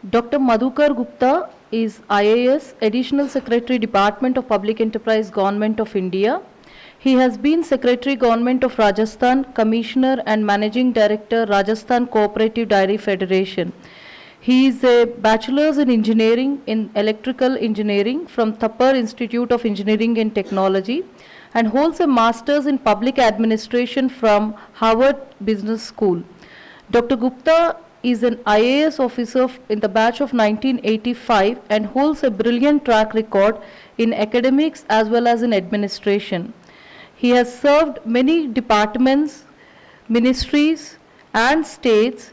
Dr. Madhukar Gupta is IAS, Additional Secretary, Department of Public Enterprise, Government of India. He has been Secretary, Government of Rajasthan, Commissioner and Managing Director, Rajasthan Cooperative Dairy Federation. He is a Bachelor's in Engineering in Electrical Engineering from Thapar Institute of Engineering and Technology and holds a Master's in Public Administration from Harvard Business School. Dr. Gupta is an IAS officer in the batch of 1985 and holds a brilliant track record in academics as well as in administration. He has served many departments, ministries, and states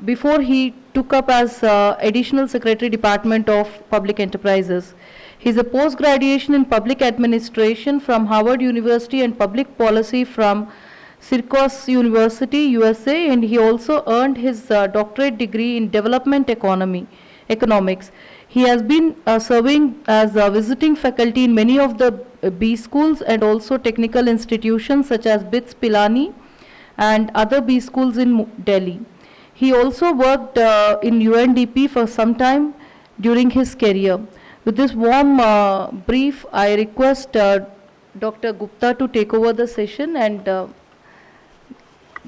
before he took up as Additional Secretary, Department of Public Enterprises. He is a post-graduation in Public Administration from Harvard University and Public Policy from Syracuse University, USA, and he also earned his doctorate degree in Development Economics. He has been serving as a visiting faculty in many of the B schools and also technical institutions such as BITS Pilani and other B schools in Delhi. He also worked in UNDP for some time during his career. With this warm brief, I request Dr. Gupta to take over the session and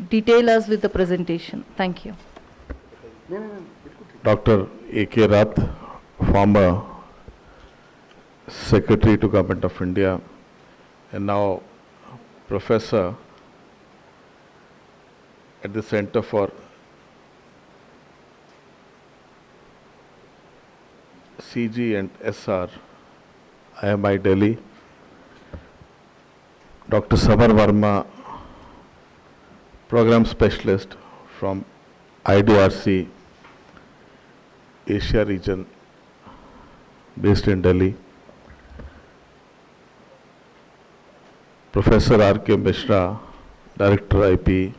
detail us with the presentation. Thank you. Dr. A.K. Rath, former Secretary to Government of India and now Professor at the Center for CG and SR, IMI Delhi. Dr. Samar Verma, Program Specialist from IDRC, Asia region, based in Delhi. Professor R.K. Mishra, Director IP.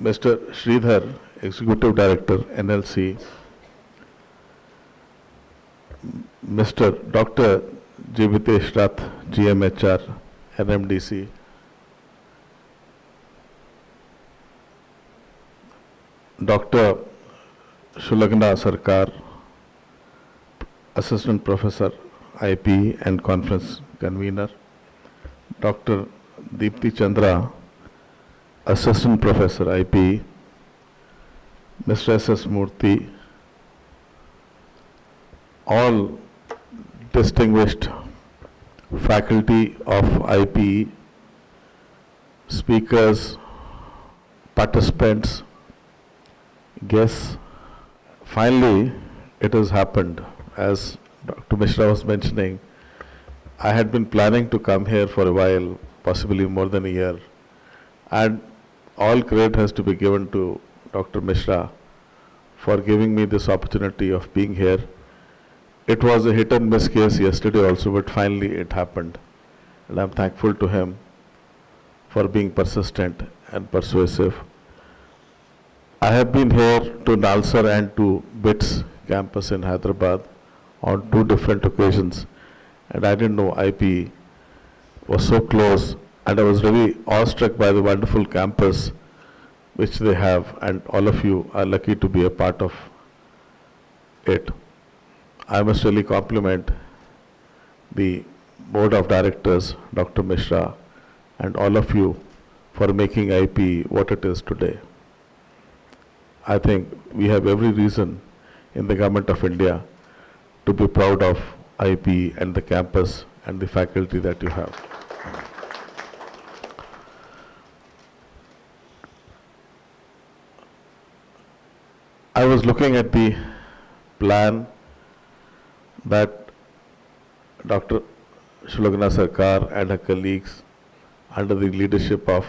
Mr. Sridhar, Executive Director, NLC. Mr. Dr. Jivitesh Rath, GMHR, NMDC. Dr. Shulagna Sarkar, Assistant Professor, IP and Conference Convener. Dr. Deepthi Chandra, Assistant Professor, IP. Mr. S.S. Murthy, all distinguished faculty of IP, speakers, participants, guests. Finally, it has happened. As Dr. Mishra was mentioning, I had been planning to come here for a while, possibly more than a year. And all credit has to be given to Dr. Mishra for giving me this opportunity of being here. It was a hit and miss case yesterday also, but finally it happened. And I'm thankful to him for being persistent and persuasive. I have been here to Nalsar and to BITS campus in Hyderabad on 2 different occasions, and I didn't know IP was so close, and I was really awestruck by the wonderful campus which they have, and all of you are lucky to be a part of it. I must really compliment the Board of Directors, Dr. Mishra, and all of you for making IP what it is today. I think we have every reason in the Government of India to be proud of IP and the campus and the faculty that you have. I was looking at the plan that Dr. Shulagna Sarkar and her colleagues under the leadership of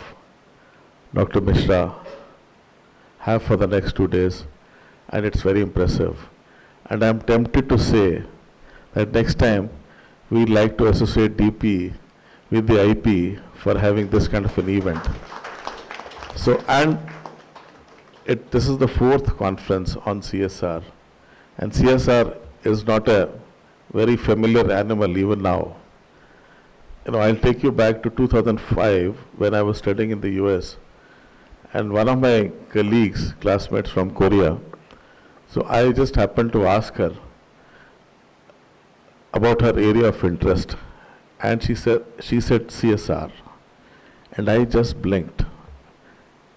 Dr. Mishra have for the next 2 days, and it's very impressive. And I'm tempted to say that next time we'd like to associate DP with the IP for having this kind of an event. So, and this is the 4th conference on CSR, and CSR is not a very familiar animal even now. I'll take you back to 2005 when I was studying in the US, and one of my colleagues, classmates from Korea, so I just happened to ask her about her area of interest, and she said CSR, and I just blinked.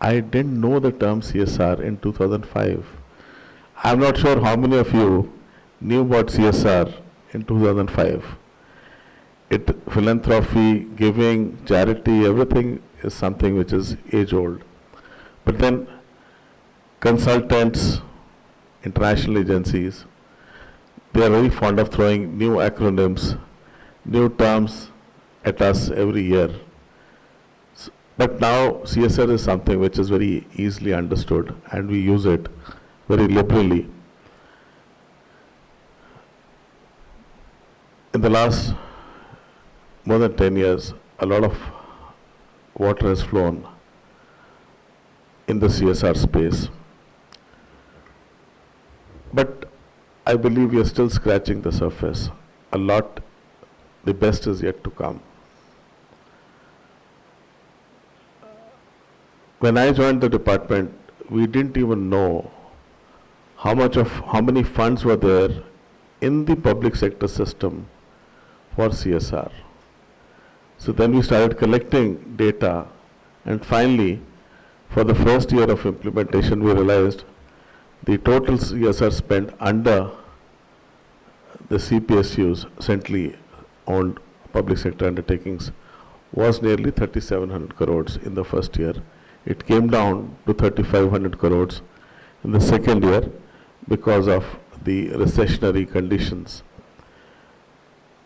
I didn't know the term CSR in 2005. I'm not sure how many of you knew about CSR in 2005. Philanthropy, giving, charity, everything is something which is age old. But then consultants, international agencies, they are very fond of throwing new acronyms, new terms at us every year. But now CSR is something which is very easily understood, and we use it very liberally. In the last more than 10 years, a lot of water has flown in the CSR space. But I believe we are still scratching the surface. A lot, the best is yet to come. When I joined the department, we didn't even know how many funds were there in the public sector system for CSR. So then we started collecting data, and finally, for the first year of implementation, we realized the total CSR spent under the CPSUs, centrally owned public sector undertakings, was nearly 3,700 crores in the first year. It came down to 3,500 crores in the second year because of the recessionary conditions.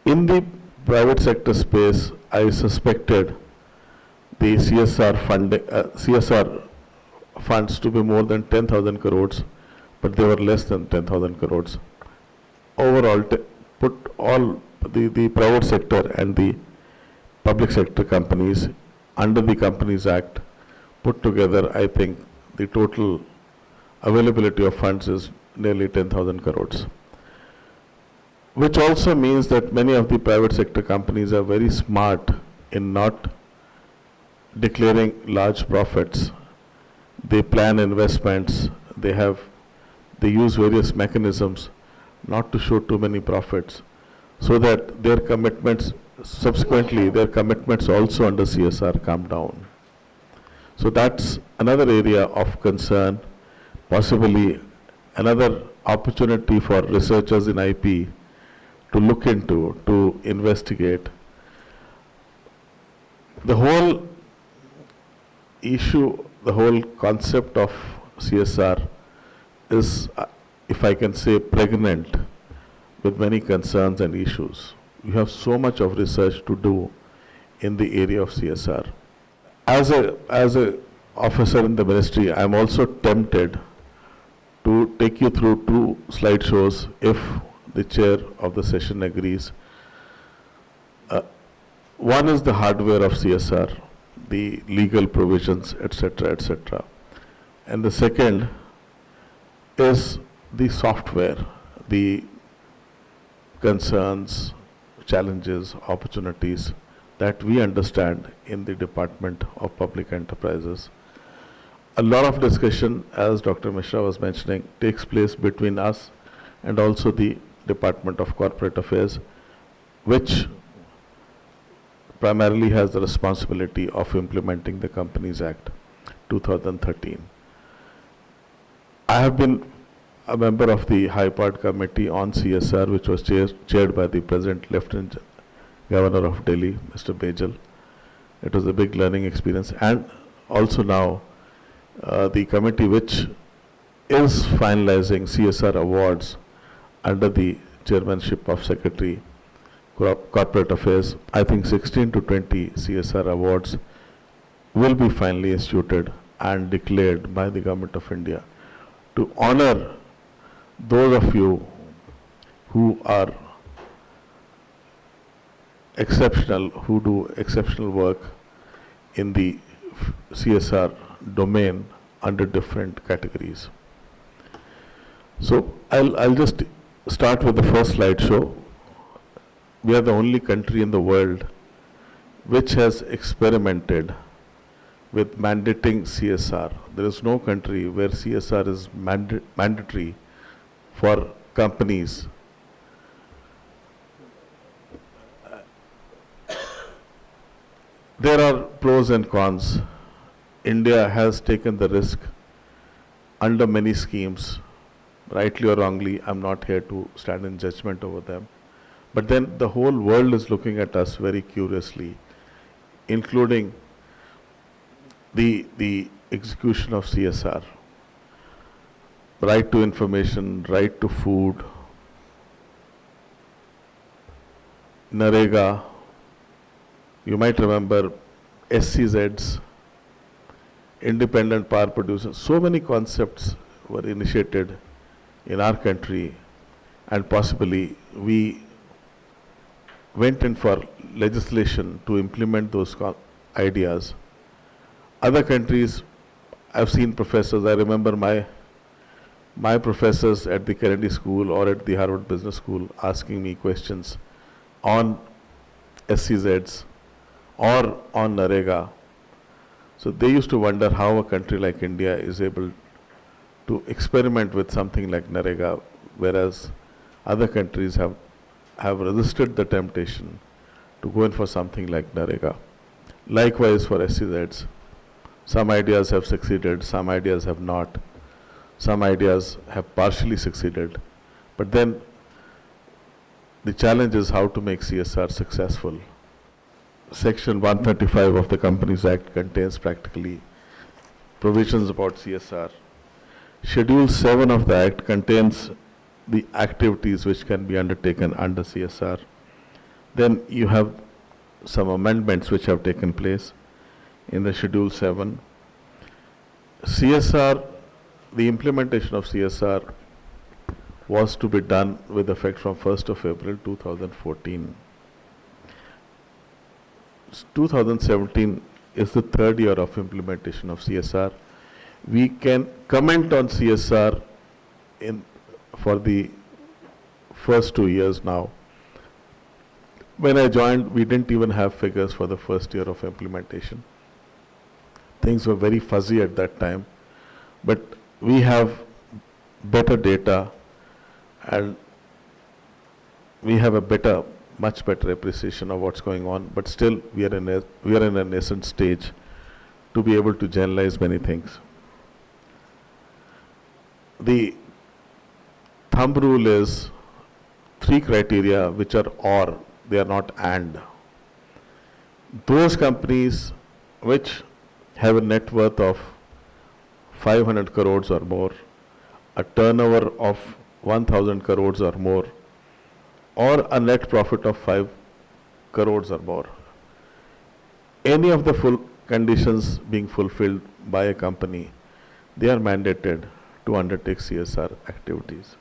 In the private sector space, I suspected the CSR funds to be more than 10,000 crores, but they were less than 10,000 crores. Overall, put all the private sector and the public sector companies under the Companies Act put together, I think the total availability of funds is nearly 10,000 crores. Which also means that many of the private sector companies are very smart in not declaring large profits. They plan investments, they use various mechanisms not to show too many profits, so that their commitments, subsequently their commitments also under CSR come down. So that's another area of concern, possibly another opportunity for researchers in IP to look into, to investigate. The whole issue, the whole concept of CSR is, if I can say, pregnant with many concerns and issues. We have so much of research to do in the area of CSR. As a officer in the ministry, I am also tempted to take you through two slideshows if the chair of the session agrees. One is the hardware of CSR, the legal provisions, etc., etc. And the second is the software, the concerns, challenges, opportunities that we understand in the Department of Public Enterprises. A lot of discussion, as Dr. Mishra was mentioning, takes place between us and also the Department of Corporate Affairs, which primarily has the responsibility of implementing the Companies Act 2013. I have been a member of the High Part Committee on CSR, which was chaired by the present Lieutenant Governor of Delhi, Mr. Bejal. It was a big learning experience. And also now, the committee which is finalizing CSR awards under the chairmanship of Secretary Corporate Affairs. I think 16 to 20 CSR awards will be finally instituted and declared by the Government of India to honor those of you who are exceptional, who do exceptional work in the CSR domain under different categories. So I'll just start with the first slideshow. We are the only country in the world which has experimented with mandating CSR. There is no country where CSR is mandatory for companies. There are pros and cons. India has taken the risk under many schemes, rightly or wrongly. I'm not here to stand in judgment over them. But then the whole world is looking at us very curiously, including the execution of CSR, right to information, right to food, Narega, you might remember SCZs, independent power producers. So many concepts were initiated in our country, and possibly we went in for legislation to implement those ideas. Other countries, I've seen professors, I remember my professors at the Kennedy School or at the Harvard Business School asking me questions on SCZs or on Narega. So they used to wonder how a country like India is able to experiment with something like Narega, whereas other countries have resisted the temptation to go in for something like Narega. Likewise for SCZs. Some ideas have succeeded, some ideas have not. Some ideas have partially succeeded. But then the challenge is how to make CSR successful. Section 135 of the Companies Act contains practically provisions about CSR. Schedule 7 of the Act contains the activities which can be undertaken under CSR. Then you have some amendments which have taken place in the Schedule 7. CSR, the implementation of CSR was to be done with effect from 1st of April 2014. 2017 is the third year of implementation of CSR. We can comment on CSR for the first 2 years now. When I joined, we didn't even have figures for the first year of implementation. Things were very fuzzy at that time, but we have better data and we have a much better appreciation of what's going on, but still we are in a nascent stage to be able to generalize many things. The thumb rule is 3 criteria which are or, they are not and. Those companies which have a net worth of 500 crores or more, a turnover of 1000 crores or more, or a net profit of 5 crores or more. Any of the full conditions being fulfilled by a company, they are mandated to undertake CSR activities.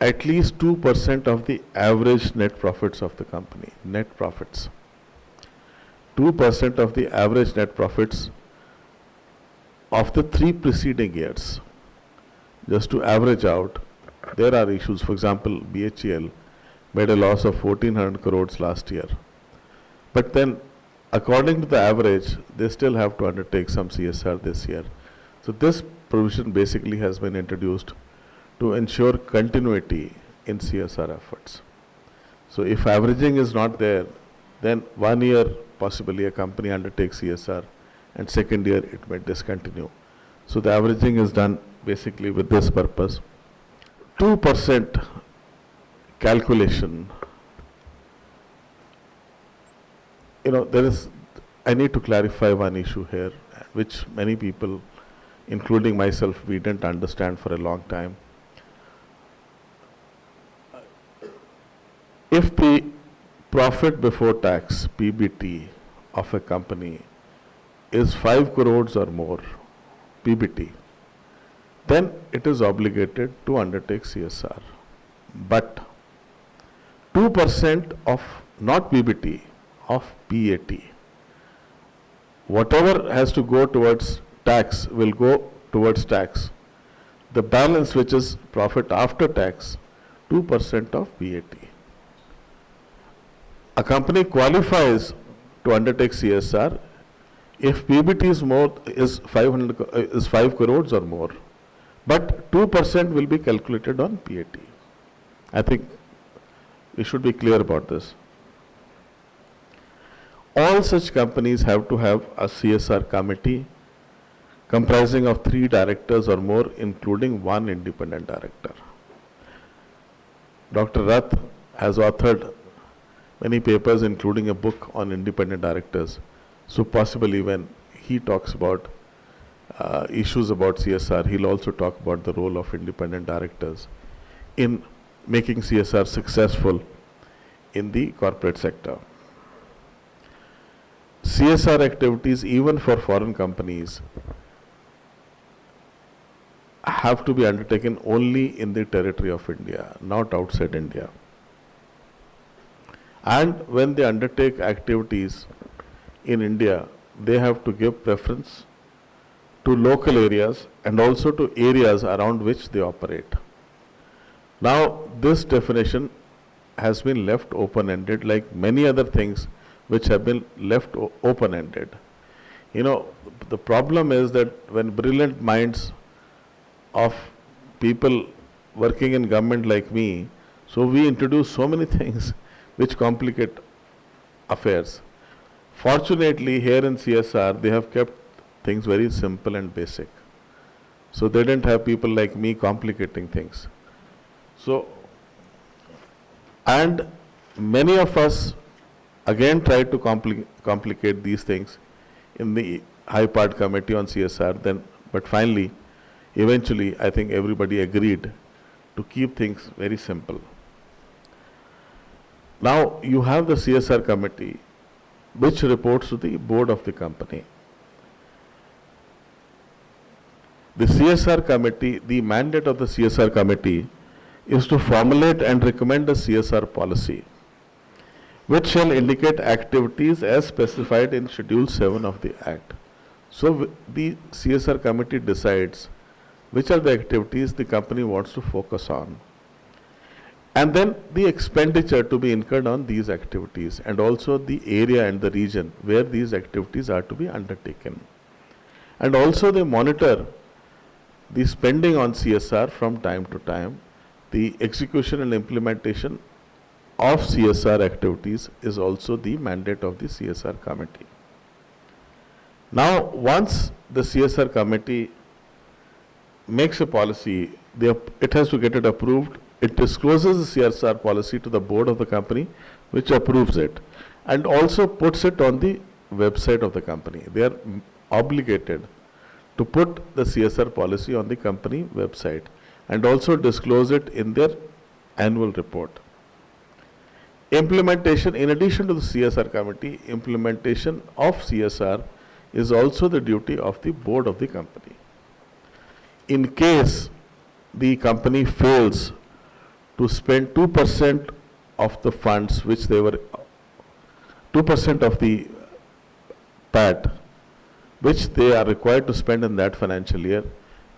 At least 2% of the average net profits of the company, net profits. 2% of the average net profits of the 3 preceding years. Just to average out, there are issues. For example, BHEL made a loss of 1400 crores last year. But then, according to the average, they still have to undertake some CSR this year. So this provision basically has been introduced to ensure continuity in CSR efforts. So if averaging is not there, then 1 year possibly a company undertakes CSR and second year it may discontinue. So the averaging is done basically with this purpose. 2% calculation. I need to clarify one issue here, which many people, including myself, we didn't understand for a long time. If the profit before tax, PBT, of a company is 5 crores or more, PBT, then it is obligated to undertake CSR. But 2% of, not PBT, of PAT, whatever has to go towards tax will go towards tax. The balance, which is profit after tax, 2% of PAT. a company qualifies to undertake CSR if PBT is 5 crores or more, but 2% will be calculated on PAT. I think we should be clear about this. All such companies have to have a CSR committee comprising of 3 directors or more, including 1 independent director. Dr. Rath has authored many papers, including a book on independent directors. So possibly when he talks about issues about CSR, he'll also talk about the role of independent directors in making CSR successful in the corporate sector. CSR activities, even for foreign companies, have to be undertaken only in the territory of India, not outside India. And when they undertake activities in India, they have to give preference to local areas and also to areas around which they operate. Now, this definition has been left open-ended, like many other things which have been left open-ended. You know, the problem is that when brilliant minds of people working in government like me, so we introduce so many things which complicate affairs. Fortunately, here in CSR, they have kept things very simple and basic. So they didn't have people like me complicating things. So, and many of us again tried to complicate these things in the high part committee on CSR, but finally, eventually, I think everybody agreed to keep things very simple. Now, you have the CSR committee, which reports to the board of the company. The CSR committee, the mandate of the CSR committee is to formulate and recommend a CSR policy, which shall indicate activities as specified in Schedule 7 of the Act. So, the CSR committee decides which are the activities the company wants to focus on, and then the expenditure to be incurred on these activities, and also the area and the region where these activities are to be undertaken. And also they monitor the spending on CSR from time to time. The execution and implementation of CSR activities is also the mandate of the CSR committee. Now, once the CSR committee makes a policy, it has to get it approved. It discloses the CSR policy to the board of the company, which approves it, and also puts it on the website of the company. They are obligated to put the CSR policy on the company website and also disclose it in their annual report. Implementation, in addition to the CSR committee, implementation of CSR is also the duty of the board of the company. In case the company fails to spend 2% of the funds which they were, 2% of the PAT, which they are required to spend in that financial year,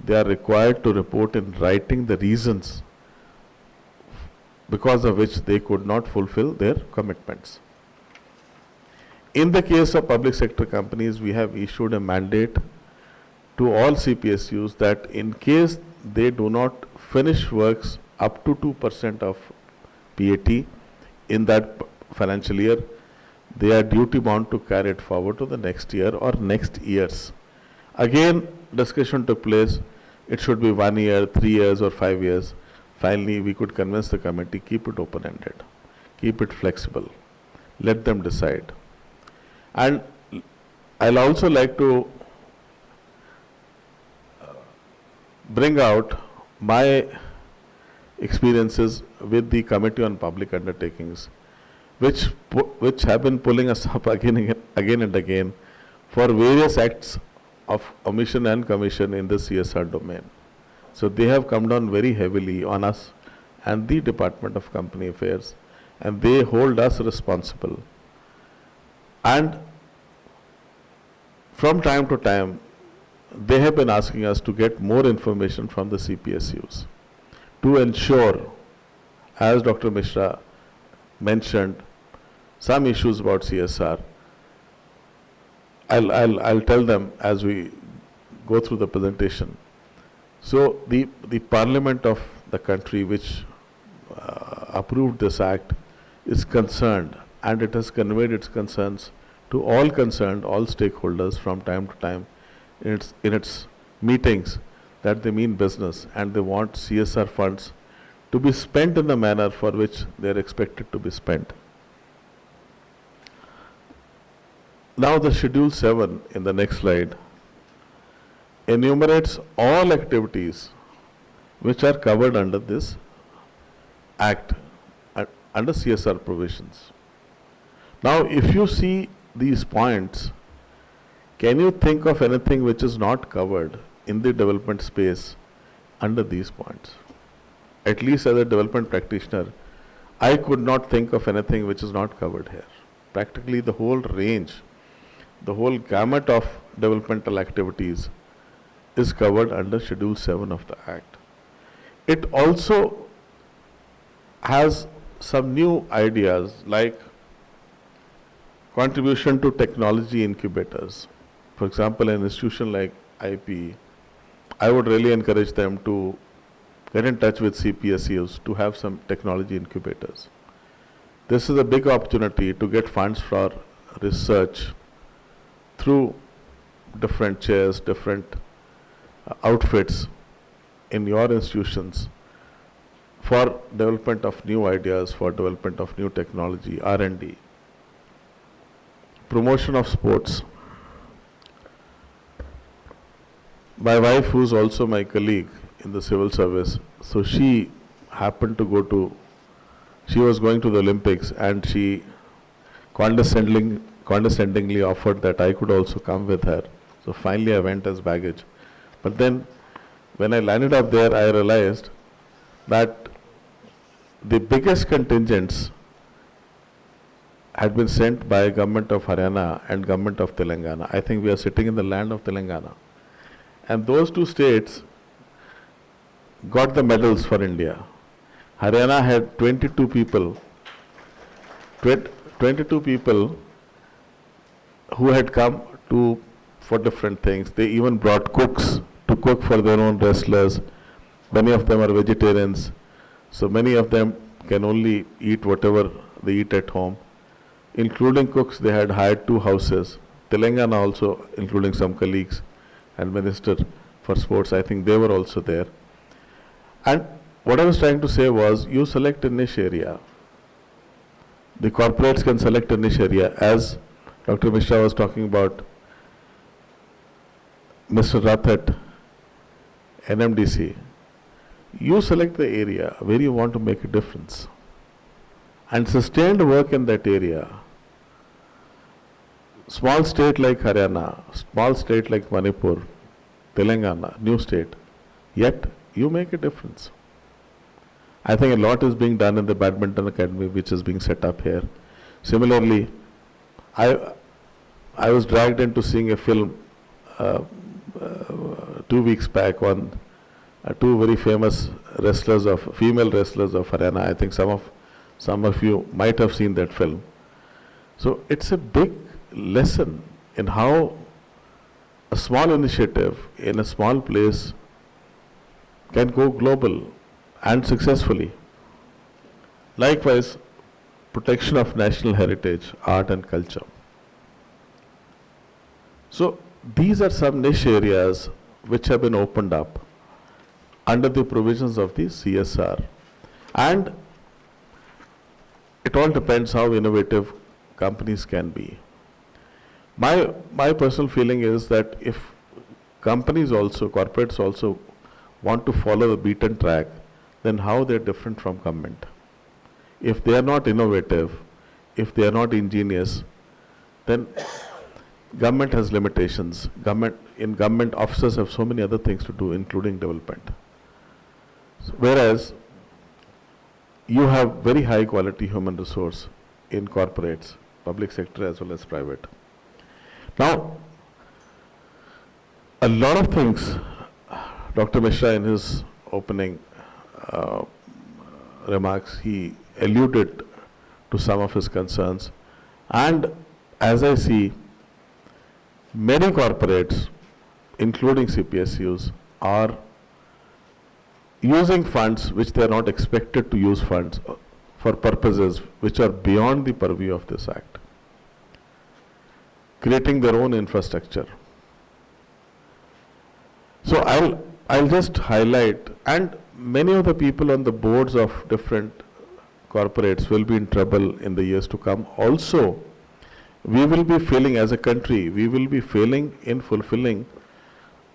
they are required to report in writing the reasons because of which they could not fulfill their commitments. In the case of public sector companies, we have issued a mandate to all CPSUs that in case they do not finish works up to 2% of PAT in that financial year, they are duty bound to carry it forward to the next year or next years. Again, discussion took place. It should be 1 year, 3 years or 5 years. Finally, we could convince the committee, keep it open-ended, keep it flexible, let them decide. And I'll also like to bring out my experiences with the Committee on Public Undertakings, which have been pulling us up again and again for various acts of omission and commission in the CSR domain. So they have come down very heavily on us and the Department of Company Affairs, and they hold us responsible. And from time to time, they have been asking us to get more information from the CPSUs to ensure, as Dr. Mishra mentioned, some issues about CSR. I'll tell them as we go through the presentation. So the Parliament of the country which approved this act is concerned, and it has conveyed its concerns to all concerned, all stakeholders from time to time in its meetings, that they mean business and they want CSR funds to be spent in the manner for which they are expected to be spent. Now the Schedule 7 in the next slide enumerates all activities which are covered under this act, under CSR provisions. Now if you see these points, can you think of anything which is not covered in the development space under these points? At least as a development practitioner, I could not think of anything which is not covered here. Practically the whole range, the whole gamut of developmental activities is covered under Schedule 7 of the Act. It also has some new ideas like contribution to technology incubators. For example, an institution like IP, I would really encourage them to get in touch with CPSUs to have some technology incubators. This is a big opportunity to get funds for research through different chairs, different outfits in your institutions for development of new ideas, for development of new technology, R&D. Promotion of sports. My wife, who is also my colleague in the civil service, so she happened to she was going to the Olympics, and she condescendingly offered that I could also come with her. So finally I went as baggage. But then when I landed up there, I realized that the biggest contingents had been sent by government of Haryana and government of Telangana. I think we are sitting in the land of Telangana. And those two states got the medals for India. Haryana had 22 people who had come for different things. They even brought cooks to cook for their own wrestlers. Many of them are vegetarians, so many of them can only eat whatever they eat at home. Including cooks, they had hired 2 houses. Telangana also, including some colleagues and Minister for Sports, I think they were also there. And what I was trying to say was, you select a niche area. The corporates can select a niche area, as Dr. Mishra was talking about. Mr. Rathat, NMDC, you select the area where you want to make a difference and sustained work in that area. Small state like Haryana, small state like Manipur, Telangana, new state, yet you make a difference. I think a lot is being done in the badminton academy which is being set up here. Similarly, I was dragged into seeing a film 2 weeks back on 2 very famous female wrestlers of Haryana. I think some of you might have seen that film. So it's a big lesson in how a small initiative in a small place can go global and successfully. Likewise, protection of national heritage, art and culture. So these are some niche areas which have been opened up under the provisions of the CSR. And it all depends how innovative companies can be. My personal feeling is that if companies also, corporates also want to follow the beaten track, then how they're different from government? If they are not innovative, if they are not ingenious, then government has limitations. Government officers have so many other things to do, including development. Whereas you have very high quality human resource in corporates, public sector as well as private. Now, a lot of things, Dr. Mishra in his opening remarks, he alluded to some of his concerns. And as I see, many corporates, including CPSUs, are using funds which they are not expected to use funds for purposes which are beyond the purview of this act, creating their own infrastructure. So I'll just highlight, and many of the people on the boards of different corporates will be in trouble in the years to come. Also, we will be failing as a country, we will be failing in fulfilling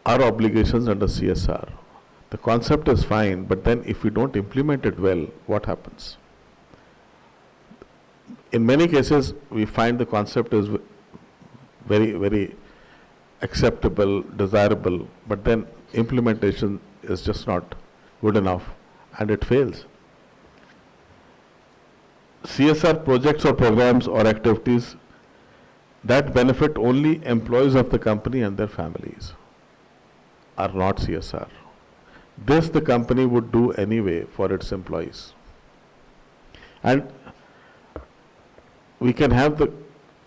our obligations under CSR. The concept is fine, but then if we don't implement it well, what happens? In many cases, we find the concept is very, very acceptable, desirable, but then implementation is just not good enough and it fails. CSR projects or programs or activities that benefit only employees of the company and their families are not CSR. This the company would do anyway for its employees. And we can have the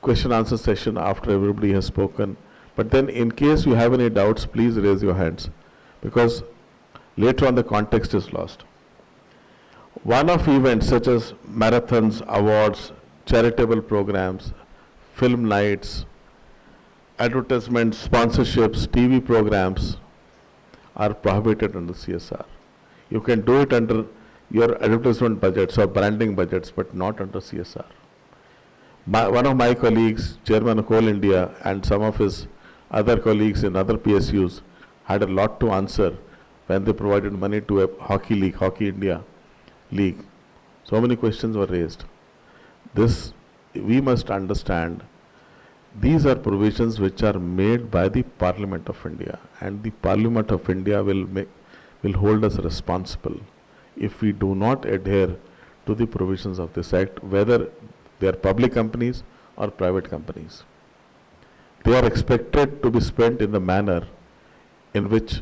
question answer session after everybody has spoken, but then in case you have any doubts, please raise your hands, because later on the context is lost. One-off events such as marathons, awards, charitable programs, film nights, advertisements, sponsorships, TV programs are prohibited under CSR. You can do it under your advertisement budgets or branding budgets, but not under CSR. One of my colleagues, Chairman of Coal India, and some of his other colleagues in other PSUs had a lot to answer when they provided money to a hockey league, Hockey India league. So many questions were raised. This, we must understand, these are provisions which are made by the Parliament of India, and the Parliament of India will hold us responsible if we do not adhere to the provisions of this act, whether they are public companies or private companies. They are expected to be spent in the manner in which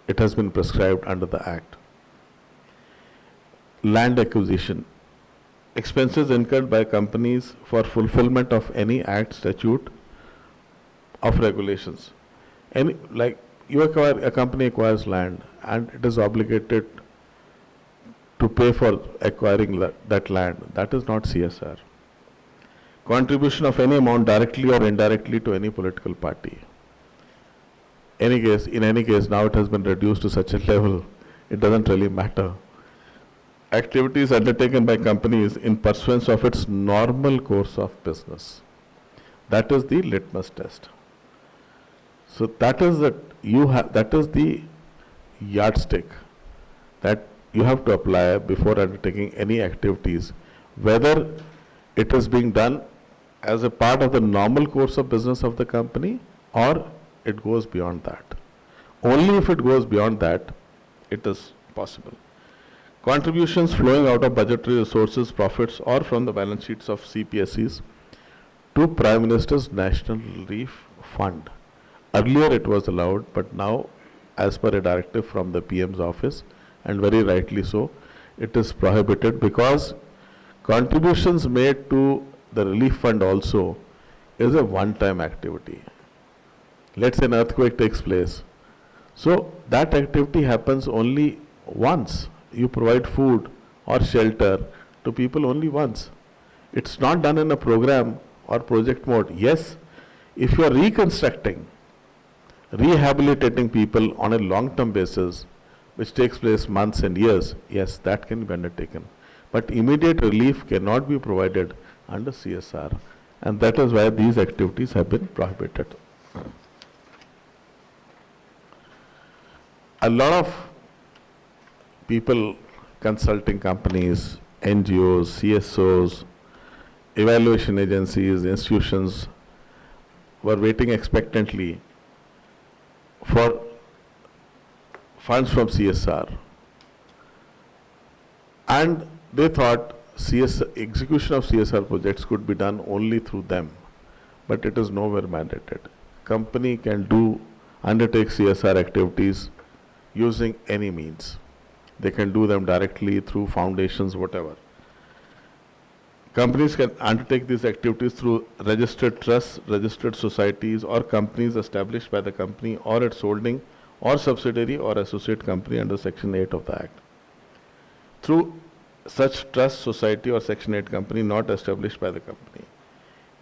it has been prescribed under the act. Land acquisition. Expenses incurred by companies for fulfillment of any act, statute, of regulations. Like a company acquires land and it is obligated to pay for acquiring that land. That is not CSR. Contribution of any amount directly or indirectly to any political party. In any case, now it has been reduced to such a level, it doesn't really matter. Activities undertaken by companies in pursuance of its normal course of business. That is the litmus test. So that is the yardstick that you have to apply before undertaking any activities, whether it is being done as a part of the normal course of business of the company or it goes beyond that. Only if it goes beyond that, it is possible. Contributions flowing out of budgetary resources, profits, or from the balance sheets of CPSEs to Prime Minister's National Relief Fund. Earlier it was allowed, but now, as per a directive from the PM's office, and very rightly so, it is prohibited, because contributions made to the relief fund also is a one-time activity. Let's say an earthquake takes place. So that activity happens only once. You provide food or shelter to people only once. It's not done in a program or project mode. Yes, if you are reconstructing, rehabilitating people on a long-term basis, which takes place months and years, yes, that can be undertaken. But immediate relief cannot be provided under CSR, and that is why these activities have been prohibited. A lot of people, consulting companies, NGOs, CSOs, evaluation agencies, institutions were waiting expectantly for funds from CSR, and they thought execution of CSR projects could be done only through them, but it is nowhere mandated. Company can undertake CSR activities using any means. They can do them directly through foundations, whatever. Companies can undertake these activities through registered trusts, registered societies, or companies established by the company or its holding or subsidiary or associate company under Section 8 of the Act. Through such trust, society, or Section 8 company not established by the company.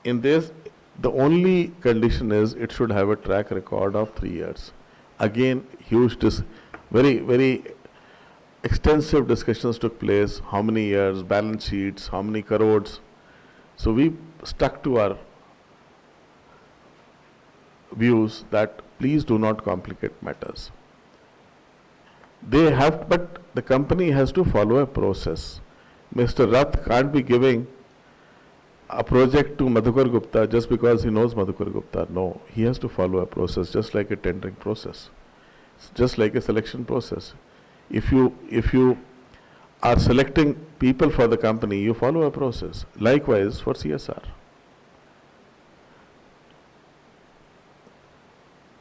In this, the only condition is it should have a track record of 3 years. Again, very extensive discussions took place, how many years, balance sheets, how many crores. So we stuck to our views that please do not complicate matters. But the company has to follow a process. Mr. Rath can't be giving a project to Madhukar Gupta just because he knows Madhukar Gupta. No, he has to follow a process, just like a tendering process, just like a selection process. If you are selecting people for the company, you follow a process. Likewise for CSR.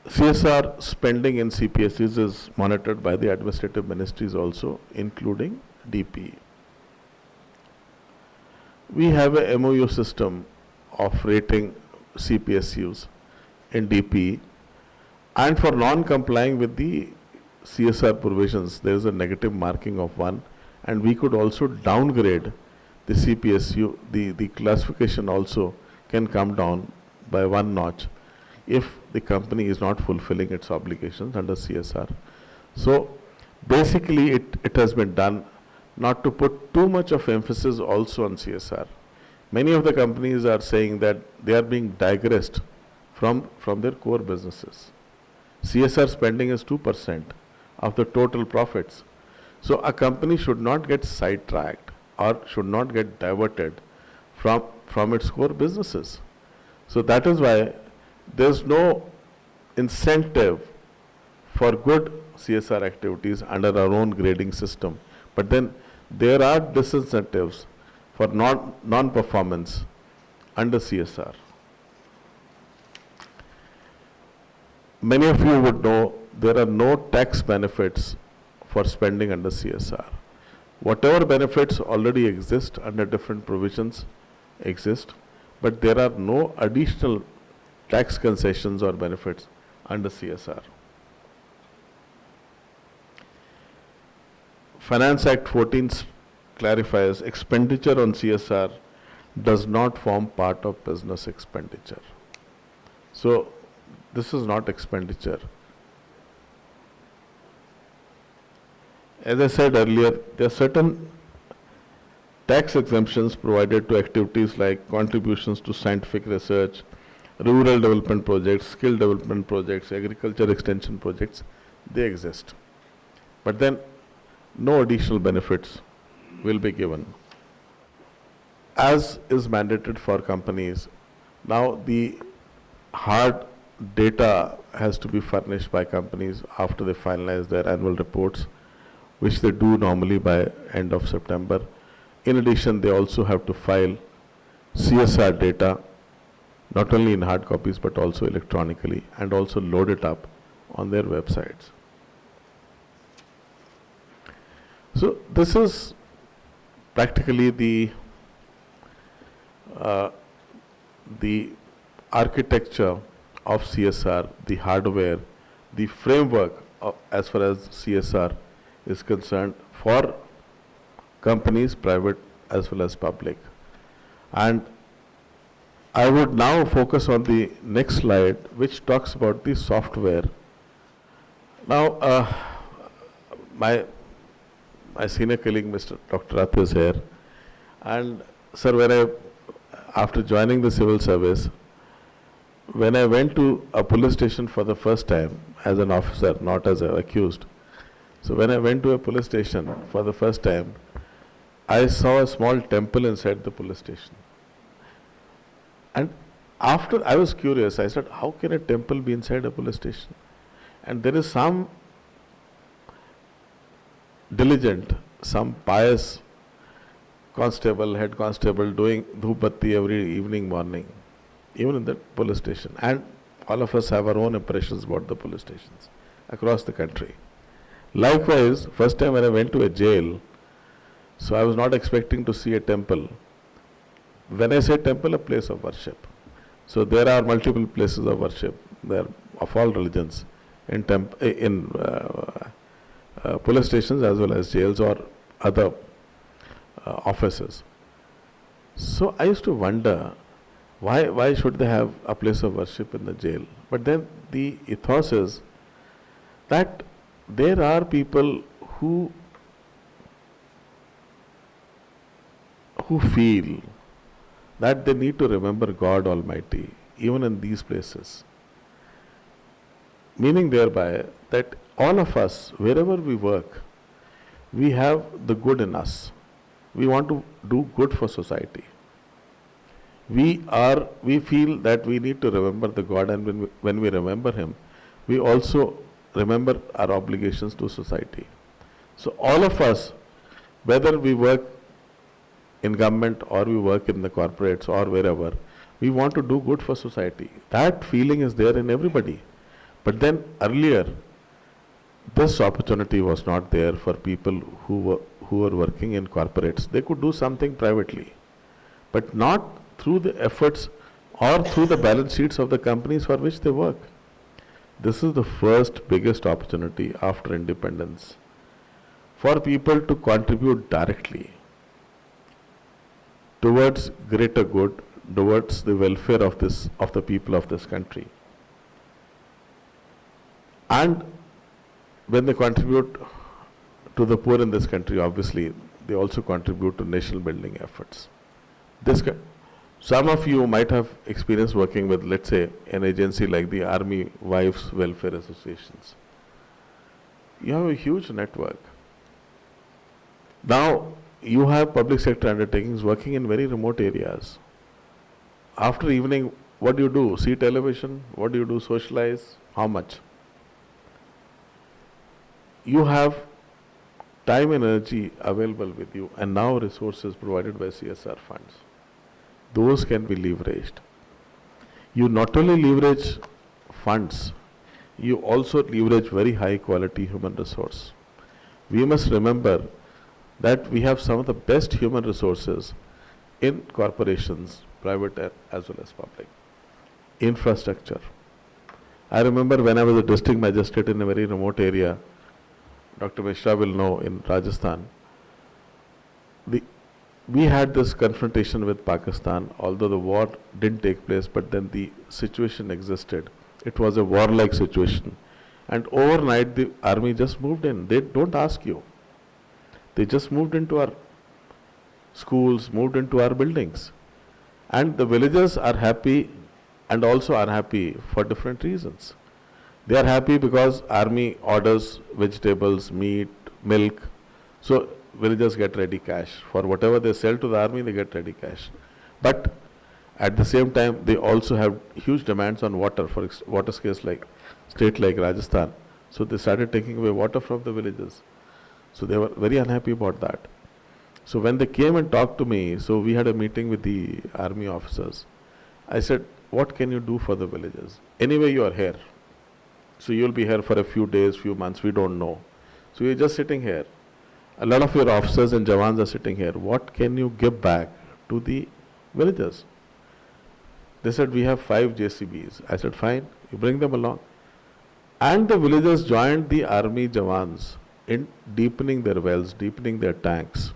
CSR spending in CPSEs is monitored by the administrative ministries also, including DP. We have a MOU system of rating CPSUs in DP, and for non-complying with the CSR provisions, there is a negative marking of 1, and we could also downgrade the CPSU. The classification also can come down by 1 notch if the company is not fulfilling its obligations under CSR. So basically it has been done not to put too much of emphasis also on CSR. Many of the companies are saying that they are being digressed from their core businesses. CSR spending is 2% of the total profits. So a company should not get sidetracked or should not get diverted from its core businesses. So that is why there's no incentive for good CSR activities under our own grading system. But then there are disincentives for non-performance under CSR. Many of you would know there are no tax benefits for spending under CSR. Whatever benefits already exist under different provisions exist, but there are no additional tax concessions or benefits under CSR. Finance Act 14 clarifies expenditure on CSR does not form part of business expenditure. So this is not expenditure. As I said earlier, there are certain tax exemptions provided to activities like contributions to scientific research, rural development projects, skill development projects, agriculture extension projects. They exist. But then no additional benefits will be given, as is mandated for companies. Now the hard data has to be furnished by companies after they finalize their annual reports, which they do normally by end of September. In addition, they also have to file CSR data, not only in hard copies but also electronically, and also load it up on their websites. So this is practically the architecture of CSR, the hardware, the framework as far as CSR is concerned for companies, private as well as public. And I would now focus on the next slide, which talks about the software. Now, my senior colleague, Mr. Dr. Rath, is here. And sir, after joining the civil service, when I went to a police station for the first time as an officer, not as an accused, so when I went to a police station for the first time, I saw a small temple inside the police station. And after I was curious, I said, how can a temple be inside a police station? And there is some diligent, some pious constable, head constable doing dhupatti every evening, morning, even in the police station. And all of us have our own impressions about the police stations across the country. Likewise, first time when I went to a jail, so I was not expecting to see a temple. When I say temple, a place of worship. So there are multiple places of worship there of all religions in police stations as well as jails or other offices. So I used to wonder why should they have a place of worship in the jail? But then the ethos is that there are people who feel that they need to remember God Almighty even in these places. Meaning thereby that all of us, wherever we work, we have the good in us. We want to do good for society. We feel that we need to remember the God, and when we remember Him, we also remember our obligations to society. So all of us, whether we work in government or we work in the corporates or wherever, we want to do good for society. That feeling is there in everybody. But then earlier, this opportunity was not there for people who were working in corporates. They could do something privately, but not through the efforts or through the balance sheets of the companies for which they work. This is the first biggest opportunity after independence for people to contribute directly towards greater good, towards the welfare of the people of this country. And when they contribute to the poor in this country, obviously, they also contribute to nation building efforts. Some of you might have experience working with, let's say, an agency like the Army Wives Welfare Associations. You have a huge network. Now, you have public sector undertakings working in very remote areas. After evening, what do you do? See television? What do you do? Socialize? How much? You have time and energy available with you, and now resources provided by CSR funds. Those can be leveraged. You not only leverage funds, you also leverage very high quality human resource. We must remember that we have some of the best human resources in corporations, private as well as public. Infrastructure. I remember when I was a district magistrate in a very remote area, Dr. Mishra will know, in Rajasthan, we had this confrontation with Pakistan, although the war didn't take place, but then the situation existed. It was a warlike situation. And overnight, the army just moved in. They don't ask you. They just moved into our schools, moved into our buildings. And the villagers are happy and also unhappy for different reasons. They are happy because army orders vegetables, meat, milk. So villagers get ready cash. For whatever they sell to the army, they get ready cash. But at the same time, they also have huge demands on water, for water scarce like state like Rajasthan. So they started taking away water from the villages. So they were very unhappy about that. So when they came and talked to me, so we had a meeting with the army officers. I said, what can you do for the villagers? Anyway, you are here. So you'll be here for a few days, few months, we don't know. So you're just sitting here. A lot of your officers and jawans are sitting here. What can you give back to the villagers? They said, we have 5 JCBs. I said, fine, you bring them along. And the villagers joined the army jawans in deepening their wells, deepening their tanks.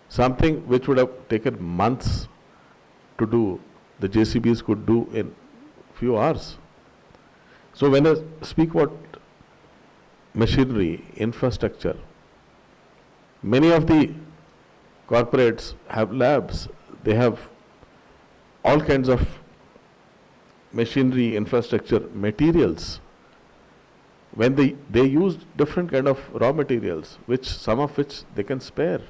Something which would have taken months to do, the JCBs could do in few hours. So when I speak about machinery, infrastructure, many of the corporates have labs. They have all kinds of machinery, infrastructure, materials. When they use different kind of raw materials, some of which they can spare,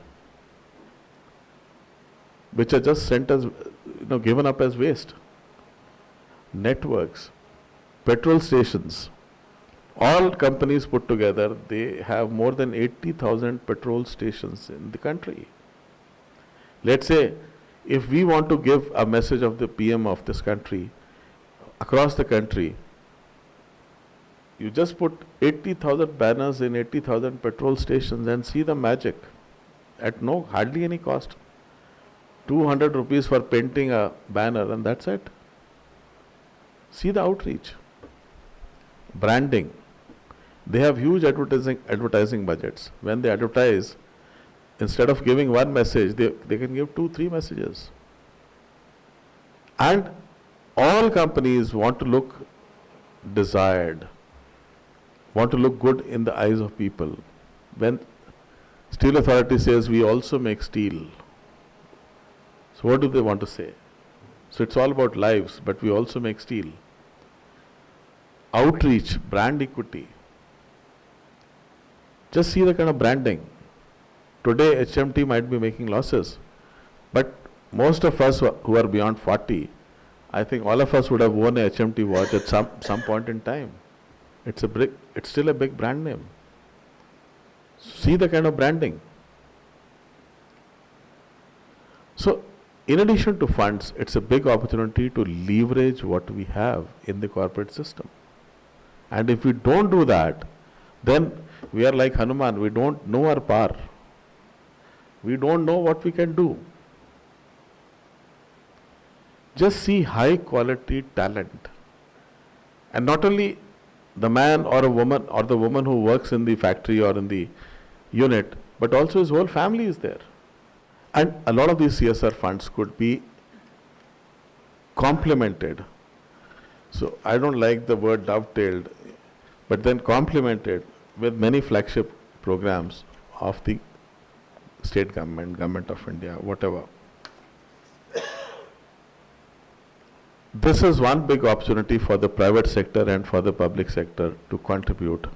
which are just sent as, given up as waste. Networks, petrol stations, all companies put together, they have more than 80,000 petrol stations in the country. Let's say, if we want to give a message of the PM of this country, across the country, you just put 80,000 banners in 80,000 petrol stations and see the magic at hardly any cost. 200 rupees for painting a banner, and that's it. See the outreach. Branding. They have huge advertising budgets. When they advertise, instead of giving one message, they can give 2, 3 messages. And all companies want to look desired, want to look good in the eyes of people. When Steel Authority says we also make steel, so what do they want to say? So it's all about lives, but we also make steel. Outreach, brand equity. Just see the kind of branding. Today HMT might be making losses, but most of us who are beyond 40, I think all of us would have worn a HMT watch at some point in time. It's still a big brand name. See the kind of branding. So, in addition to funds, it's a big opportunity to leverage what we have in the corporate system. And if we don't do that, then we are like Hanuman, we don't know our power. We don't know what we can do. Just see high quality talent. And not only the man or a woman or the woman who works in the factory or in the unit, but also his whole family is there. And a lot of these CSR funds could be complemented. So I don't like the word dovetailed, but then complemented with many flagship programs of the state government, government of India, whatever. This is one big opportunity for the private sector and for the public sector to contribute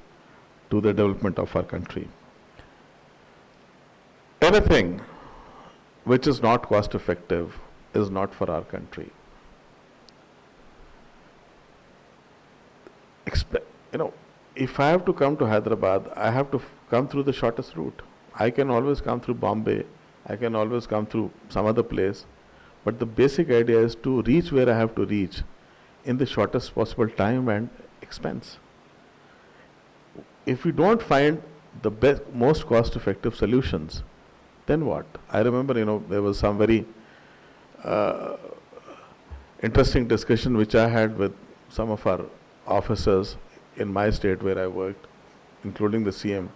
to the development of our country. Anything which is not cost effective is not for our country. If I have to come to Hyderabad, I have to come through the shortest route. I can always come through Bombay, I can always come through some other place, but the basic idea is to reach where I have to reach in the shortest possible time and expense. If we don't find the best, most cost-effective solutions, then what? I remember, there was some very interesting discussion which I had with some of our officers in my state where I worked, including the CM.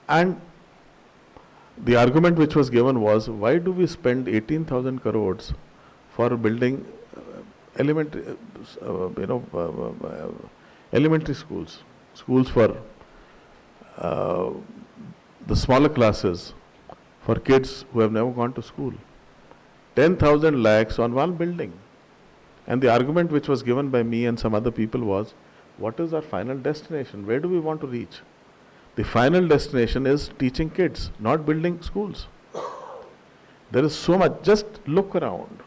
And the argument which was given was, why do we spend 18,000 crores for building elementary schools, schools for the smaller classes, for kids who have never gone to school. 10,000 lakhs on one building. And the argument which was given by me and some other people was, what is our final destination? Where do we want to reach? The final destination is teaching kids, not building schools. There is so much. Just look around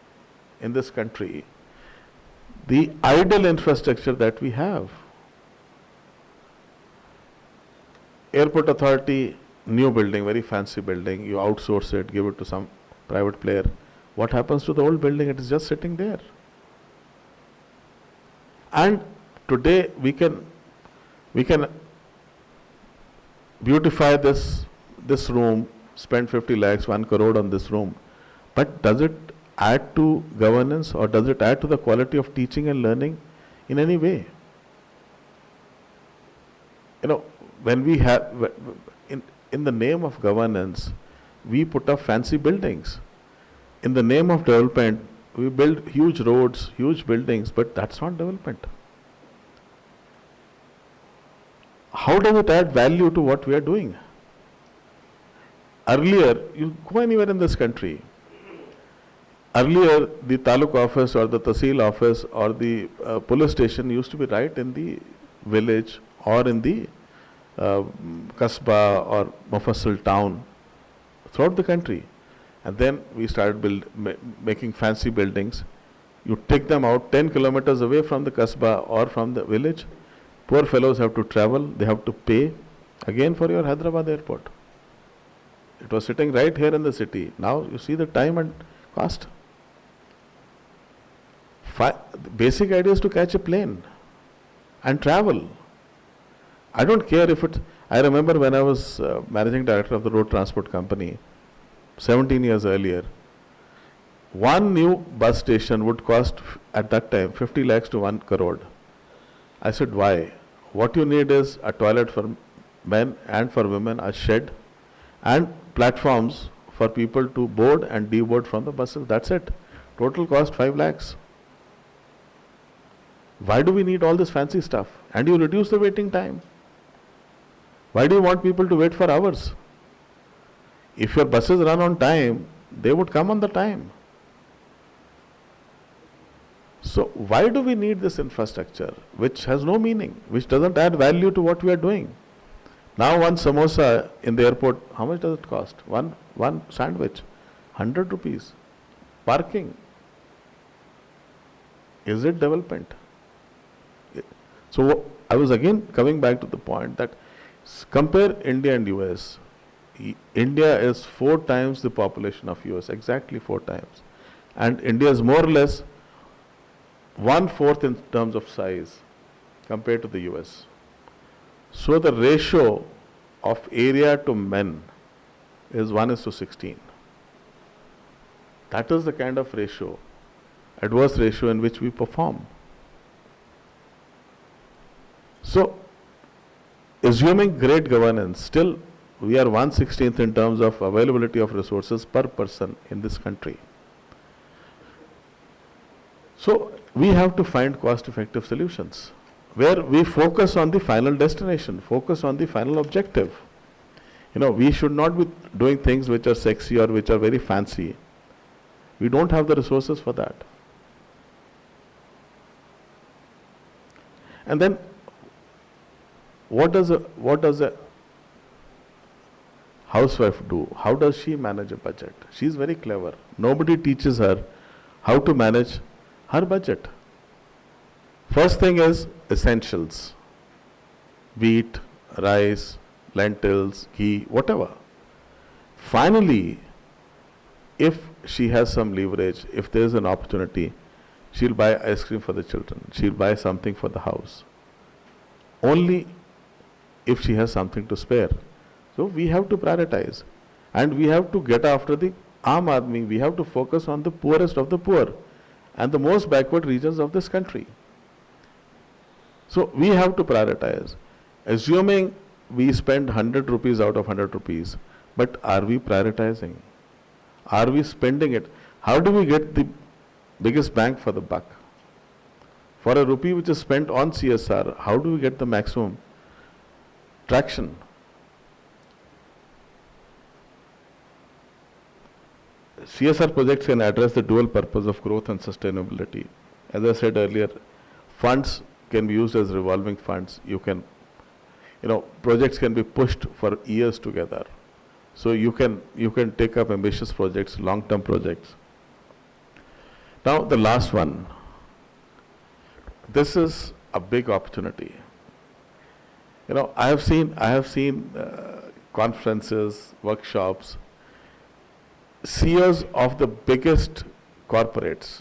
in this country, the idle infrastructure that we have. Airport Authority, new building, very fancy building, you outsource it, give it to some private player. What happens to the old building? It is just sitting there. And today we can beautify this room, spend 50 lakhs, 1 crore on this room. But does it add to governance or does it add to the quality of teaching and learning in any way? When we have, in the name of governance, we put up fancy buildings. In the name of development, we build huge roads, huge buildings, but that's not development. How does it add value to what we are doing? Earlier, you go anywhere in this country. Earlier, the taluk office or the tahsil office or the police station used to be right in the village or in the kasbah or mufassal town throughout the country. And then we started making fancy buildings. You take them out 10 kilometers away from the kasbah or from the village. Poor fellows have to travel, they have to pay again for your Hyderabad airport. It was sitting right here in the city. Now you see the time and cost. The basic idea is to catch a plane and travel. I don't care if it's... I remember when I was managing director of the road transport company, 17 years earlier, one new bus station would cost at that time 50 lakhs to 1 crore. I said, why? What you need is a toilet for men and for women, a shed, and platforms for people to board and deboard from the buses. That's it. Total cost 5 lakhs. Why do we need all this fancy stuff? And you reduce the waiting time. Why do you want people to wait for hours? If your buses run on time, they would come on the time. So why do we need this infrastructure, which has no meaning, which doesn't add value to what we are doing? Now one samosa in the airport, how much does it cost? One sandwich, 100 rupees. Parking. Is it development? So I was again coming back to the point that compare India and US. India is 4 times the population of US, exactly 4 times. And India is more or less 1/4 in terms of size compared to the US. So the ratio of area to men is 1:16. That is the kind of ratio, adverse ratio in which we perform. So, assuming great governance, still we are 1/16 in terms of availability of resources per person in this country. So, we have to find cost-effective solutions where we focus on the final destination, focus on the final objective. We should not be doing things which are sexy or which are very fancy. We don't have the resources for that. And then, what does a housewife do? How does she manage a budget? She's very clever. Nobody teaches her how to manage her budget. First thing is essentials. Wheat, rice, lentils, ghee, whatever. Finally, if she has some leverage, if there is an opportunity, she'll buy ice cream for the children. She'll buy something for the house. Only if she has something to spare. So we have to prioritize. And we have to get after the aam aadmi. We have to focus on the poorest of the poor and the most backward regions of this country. So we have to prioritize. Assuming we spend 100 rupees out of 100 rupees, but are we prioritizing? Are we spending it? How do we get the biggest bang for the buck? For a rupee which is spent on CSR, how do we get the maximum traction? CSR projects can address the dual purpose of growth and sustainability. As I said earlier, funds can be used as revolving funds. Projects can be pushed for years together. So you can take up ambitious projects, long-term projects. Now the last one. This is a big opportunity. I have seen conferences, workshops. CEOs of the biggest corporates,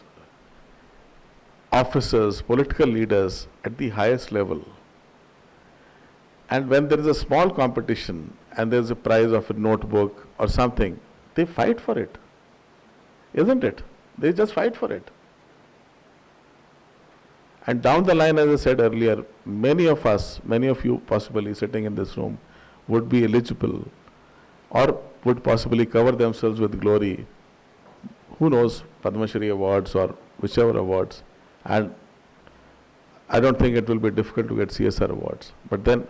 officers, political leaders at the highest level. And when there is a small competition and there is a prize of a notebook or something, they fight for it. Isn't it? They just fight for it. And down the line, as I said earlier, many of us, many of you possibly sitting in this room, would be eligible or would possibly cover themselves with glory. Who knows, Padma Shri awards or whichever awards. And I don't think it will be difficult to get CSR awards. But then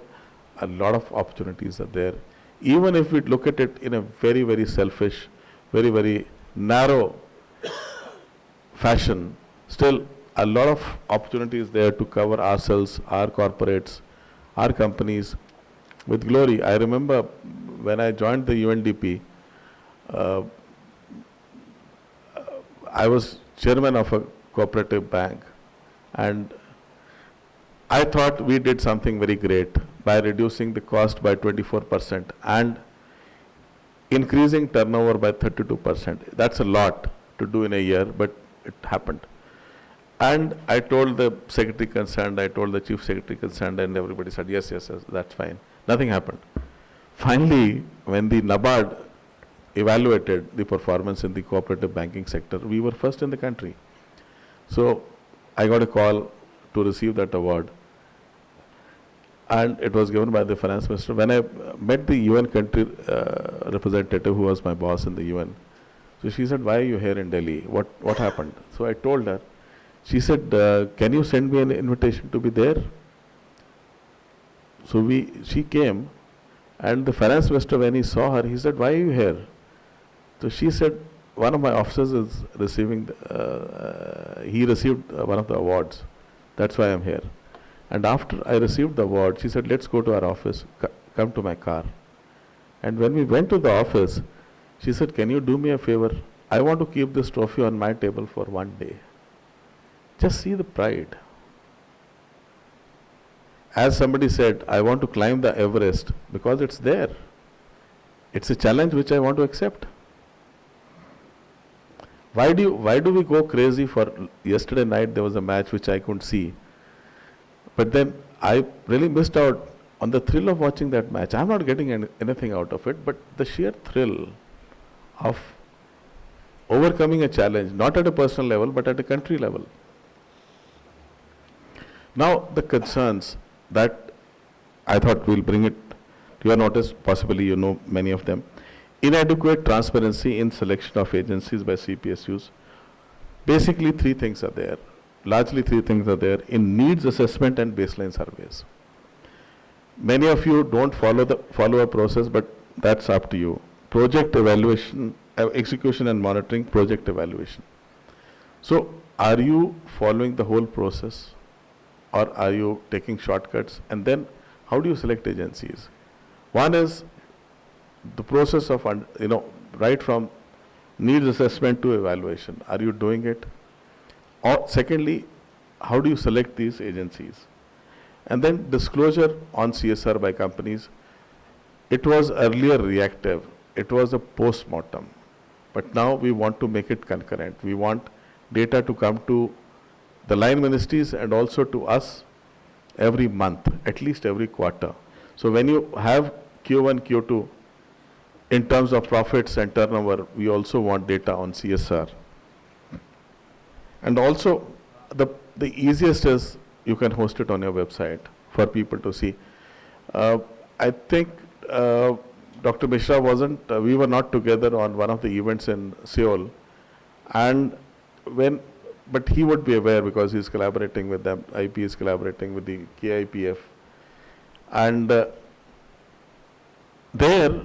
a lot of opportunities are there. Even if we look at it in a very, very selfish, very, very narrow fashion, still a lot of opportunities there to cover ourselves, our corporates, our companies with glory. I remember when I joined the UNDP, I was chairman of a cooperative bank, and I thought we did something very great by reducing the cost by 24% and increasing turnover by 32%. That's a lot to do in a year, but it happened. And I told the secretary concerned, I told the chief secretary concerned, and everybody said, yes, that's fine. Nothing happened. Finally, when the NABARD evaluated the performance in the cooperative banking sector, we were first in the country. So I got a call to receive that award, and it was given by the finance minister. When I met the UN country representative who was my boss in the UN, so she said, "Why are you here in Delhi? What happened?" So I told her. She said, "Can you send me an invitation to be there?" So she came, and the finance minister, when he saw her, he said, "Why are you here?" So she said, "One of my officers is receiving, he received one of the awards. That's why I'm here." And after I received the award, she said, "Let's go to our office, come to my car." And when we went to the office, she said, "Can you do me a favor? I want to keep this trophy on my table for one day." Just see the pride. As somebody said, I want to climb the Everest because it's there. It's a challenge which I want to accept. Why do we go crazy for yesterday night there was a match which I couldn't see. But then I really missed out on the thrill of watching that match. I'm not getting anything out of it, but the sheer thrill of overcoming a challenge, not at a personal level, but at a country level. Now, the concerns that I thought we'll bring it to your notice, possibly you know many of them. Inadequate transparency in selection of agencies by CPSUs. Basically, three things are there. Largely three things are there in needs assessment and baseline surveys. Many of you don't follow a process, but that's up to you. Project evaluation, execution and monitoring, project evaluation. So, are you following the whole process, or are you taking shortcuts? And then, how do you select agencies? One is the process of, right from needs assessment to evaluation. Are you doing it? Or secondly, how do you select these agencies? And then disclosure on CSR by companies. It was earlier reactive. It was a post-mortem. But now we want to make it concurrent. We want data to come to the line ministries and also to us every month, at least every quarter. So when you have Q1, Q2, in terms of profits and turnover, we also want data on CSR. And also, the easiest is you can host it on your website for people to see. I think Dr. Mishra we were not together on one of the events in Seoul. But he would be aware because he's collaborating with them, IP is collaborating with the KIPF. And there,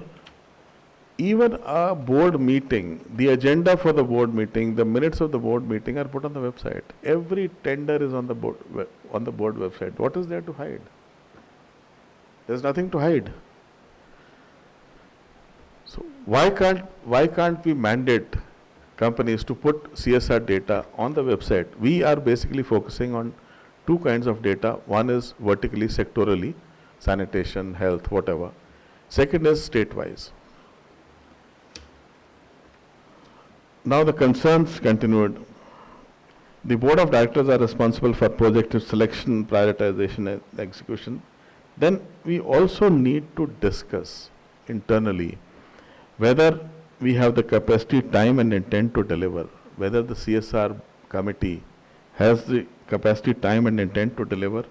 even a board meeting, the agenda for the board meeting, the minutes of the board meeting are put on the website. Every tender is on the board website. What is there to hide? There's nothing to hide. So why can't we mandate companies to put CSR data on the website? We are basically focusing on two kinds of data. One is vertically, sectorally, sanitation, health, whatever. Second is state-wise. Now the concerns continued. The board of directors are responsible for project selection, prioritization and execution. Then we also need to discuss internally whether we have the capacity, time and intent to deliver, whether the CSR committee has the capacity, time and intent to deliver.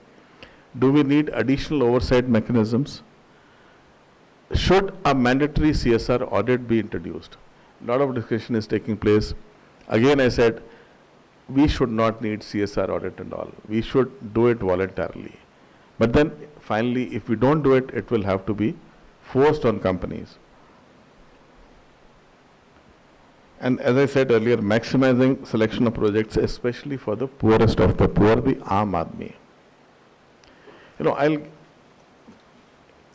Do we need additional oversight mechanisms? Should a mandatory CSR audit be introduced? A lot of discussion is taking place. Again, I said, we should not need CSR audit and all. We should do it voluntarily. But then, finally, if we don't do it, it will have to be forced on companies. And as I said earlier, maximizing selection of projects, especially for the poorest of the poor, the Aam Aadmi.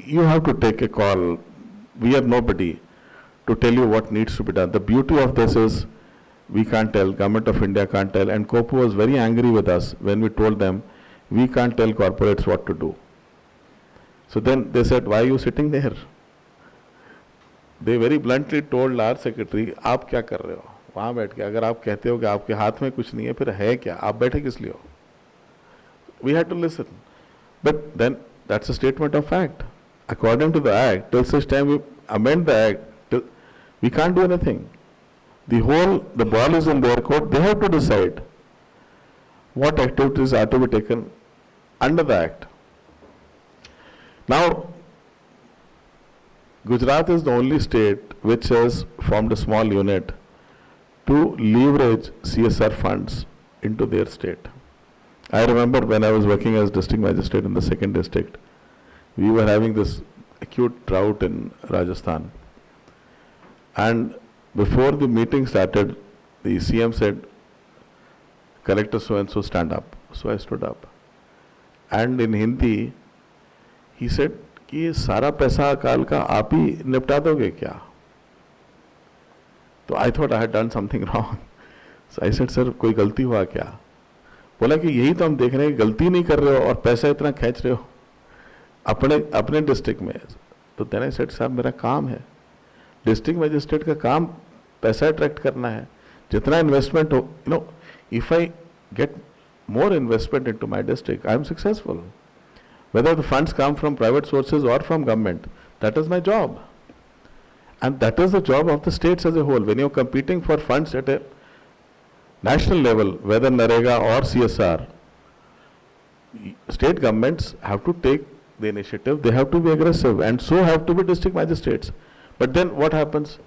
You have to take a call. We are nobody to tell you what needs to be done. The beauty of this is we can't tell, Government of India can't tell, and COPU was very angry with us when we told them we can't tell corporates what to do. So then they said, why are you sitting there? They very bluntly told our secretary, आप क्या कर रहे हो वहाँ बैठ के? अगर आप कहते हो कि आपके हाथ में कुछ नहीं है, फिर है क्या? आप बैठे किस लिए हो? We had to listen. But then that's a statement of fact. According to the Act, till such time we amend the Act, We can't do anything. The ball is in their court. They have to decide what activities are to be taken under the Act. Now, Gujarat is the only state which has formed a small unit to leverage CSR funds into their state. I remember when I was working as district magistrate in the 2nd district, we were having this acute drought in Rajasthan. And before the meeting started, the CM said, collector so and so stand up. So I stood up. And in Hindi, he said, कि ये सारा पैसा अकाल का आप ही निपटा दोगे क्या? तो I thought I had done something wrong. So I said, sir, कोई गलती हुआ क्या? बोला कि यही तो हम देख रहे हैं, गलती नहीं कर रहे हो और पैसा इतना खींच रहे हो अपने डिस्ट्रिक्ट में. तो then I said, साहब मेरा काम है, डिस्ट्रिक्ट मजिस्ट्रेट का काम पैसा अट्रैक्ट करना है. जितना इन्वेस्टमेंट हो, if I get more investment into my district, I am successful. Whether the funds come from private sources or from government, that is my job. And that is the job of the states as a whole. When you are competing for funds at a national level, whether NREGA or CSR, state governments have to take the initiative, they have to be aggressive, and so have to be district magistrates. But then what happens?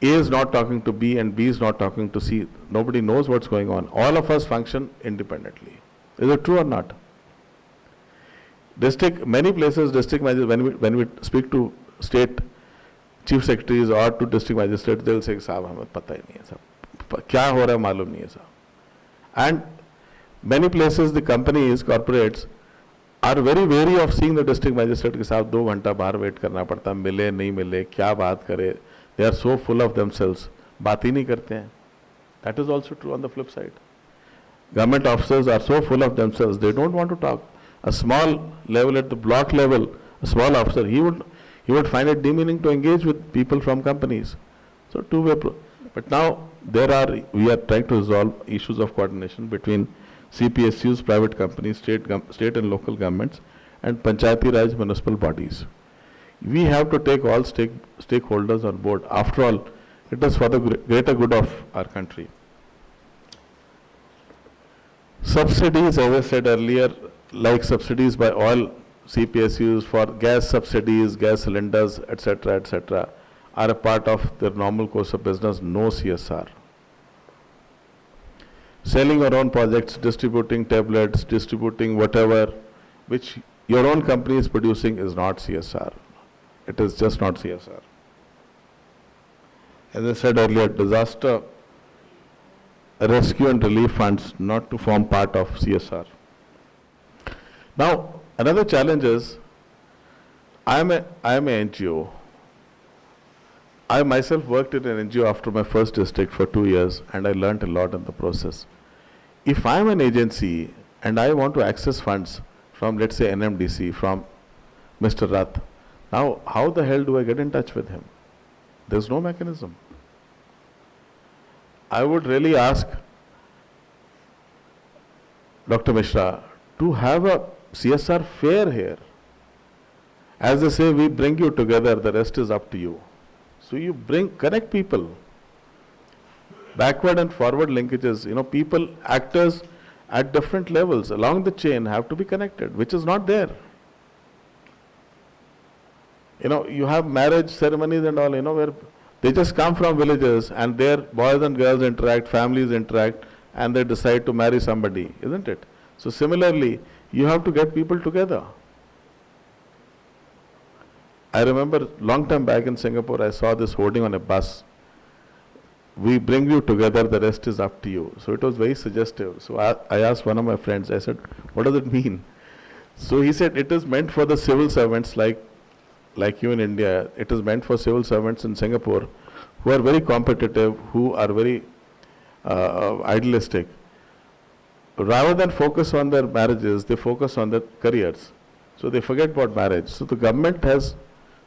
A is not talking to B and B is not talking to C. Nobody knows what's going on. All of us function independently. Is it true or not? Many places, district magistrates, when we speak to state chief secretaries or to district magistrates, they will say, "Sahab, हमें पता ही नहीं है साहब, क्या हो रहा है मालूम नहीं है साहब." And many places, the companies, corporates are very wary of seeing the district magistrate के साथ 2 घंटा बाहर वेट करना पड़ता, मिले नहीं मिले, क्या बात करे. They are so full of themselves, बात ही नहीं करते हैं. That is also true on the flip side. Government officers are so full of themselves, they don't want to talk. A small level, at the block level, a small officer, he would find it demeaning to engage with people from companies. So two-way. But now we are trying to resolve issues of coordination between CPSUs, private companies, state and local governments, and Panchayati Raj municipal bodies. We have to take all stakeholders on board. After all, it is for the greater good of our country. Subsidies, as I said earlier, like subsidies by all CPSUs for gas subsidies, gas cylinders, etc., are a part of their normal course of business, no CSR. Selling your own projects, distributing tablets, distributing whatever, which your own company is producing, is not CSR. It is just not CSR. As I said earlier, disaster rescue and relief funds not to form part of CSR. Now, another challenge is, I am a NGO. I myself worked in an NGO after my first district for 2 years, and I learnt a lot in the process. If I am an agency and I want to access funds from, let's say, NMDC, from Mr. Rath, now how the hell do I get in touch with him? There's no mechanism. I would really ask Dr. Mishra to have a CSR fair here. As they say, we bring you together, the rest is up to you. So you connect people. Backward and forward linkages, people, actors at different levels along the chain have to be connected, which is not there. You have marriage ceremonies and all, where they just come from villages and their boys and girls interact, families interact, and they decide to marry somebody, isn't it? So similarly, you have to get people together. I remember long time back in Singapore, I saw this hoarding on a bus. We bring you together, the rest is up to you. So it was very suggestive. So I asked one of my friends, I said, what does it mean? So he said, it is meant for the civil servants like you in India. It is meant for civil servants in Singapore who are very competitive, who are very idealistic. Rather than focus on their marriages, they focus on their careers. So they forget about marriage. So the government has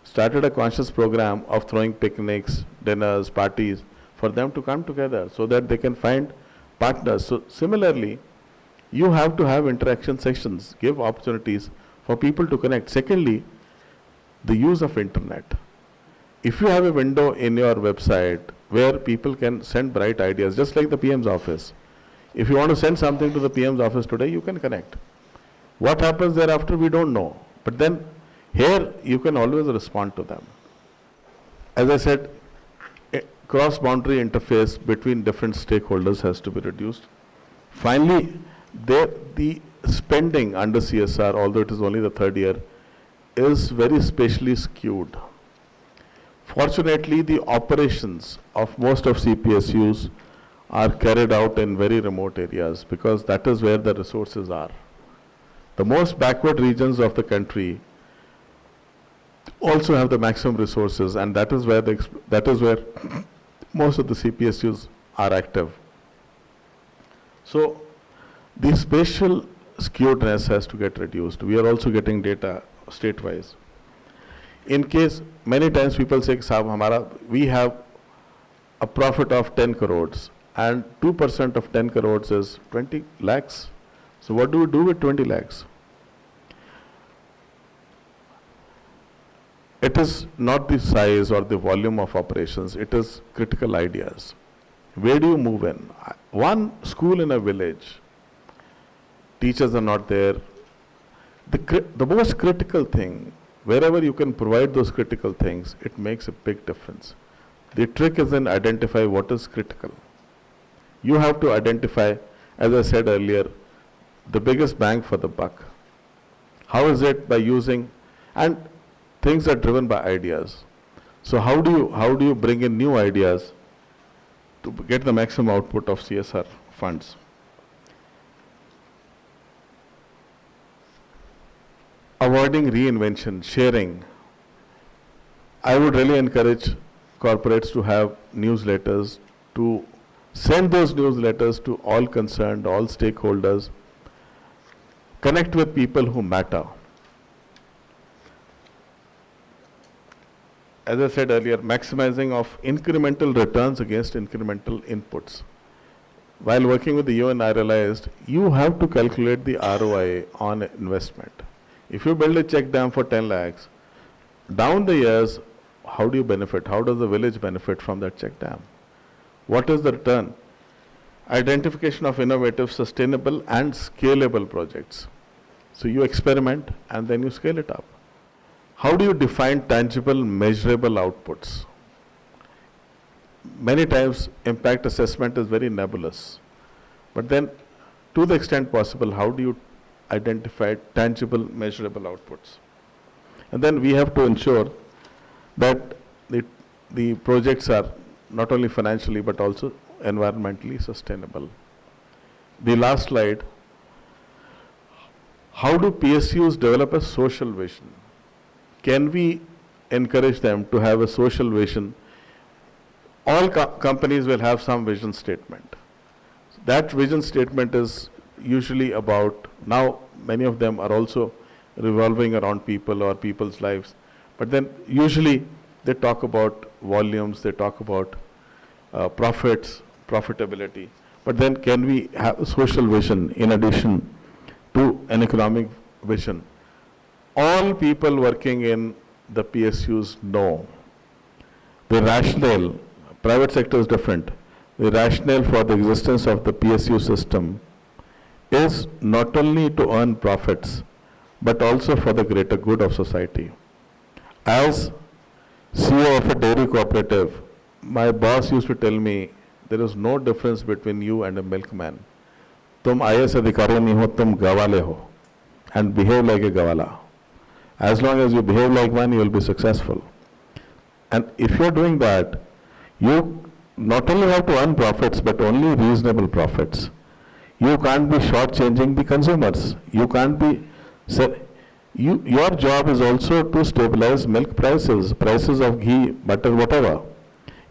started a conscious program of throwing picnics, dinners, parties for them to come together so that they can find partners. So similarly, you have to have interaction sessions, give opportunities for people to connect. Secondly, the use of internet. if you have a window in your website where people can send bright ideas, just like the PM's office, if you want to send something to the PM's office today, you can connect. What happens thereafter, we don't know. But then here you can always respond to them. As I said, cross-boundary interface between different stakeholders has to be reduced. Finally, the spending under CSR, although it is only the third year, is very spatially skewed. Fortunately, the operations of most of CPSUs are carried out in very remote areas because that is where the resources are. The most backward regions of the country also have the maximum resources, and that is where most of the CPSUs are active. So the spatial skewedness has to get reduced. We are also getting data state-wise. In case, many times people say, we have a profit of 10 crores and 2% of 10 crores is 20 lakhs. So what do we do with 20 lakhs? It is not the size or the volume of operations, it is critical ideas. Where do you move in? One school in a village, teachers are not there. The most critical thing, wherever you can provide those critical things, it makes a big difference. The trick is in identify what is critical. You have to identify, as I said earlier, the biggest bang for the buck. How is it? By using, and things are driven by ideas. So how do you bring in new ideas to get the maximum output of CSR funds? Avoiding reinvention, sharing. I would really encourage corporates to have newsletters, to send those newsletters to all concerned, all stakeholders, connect with people who matter. As I said earlier, maximizing of incremental returns against incremental inputs. While working with the UN, I realized you have to calculate the ROI on investment. If you build a check dam for 10 lakhs, down the years, how do you benefit? How does the village benefit from that check dam? What is the return? Identification of innovative, sustainable and scalable projects. So you experiment and then you scale it up. How do you define tangible, measurable outputs? Many times impact assessment is very nebulous. But then to the extent possible, how do you identify tangible, measurable outputs? And then we have to ensure that the projects are not only financially but also environmentally sustainable. The last slide, how do PSUs develop a social vision? Can we encourage them to have a social vision? All companies will have some vision statement. That vision statement is usually about, now many of them are also revolving around people or people's lives. But then usually they talk about volumes, they talk about profits, profitability. But then can we have a social vision in addition to an economic vision? All people working in the PSUs know the rationale, private sector is different, the rationale for the existence of the PSU system is not only to earn profits, but also for the greater good of society. As CEO of a dairy cooperative, my boss used to tell me, there is no difference between you and a milkman. Tum IAS adhikari nahi ho, tum gawale ho, and behave like a gawala. As long as you behave like one, you will be successful. And if you are doing that, you not only have to earn profits, but only reasonable profits. You can't be shortchanging the consumers. You can't be, your job is also to stabilize milk prices, prices of ghee, butter, whatever.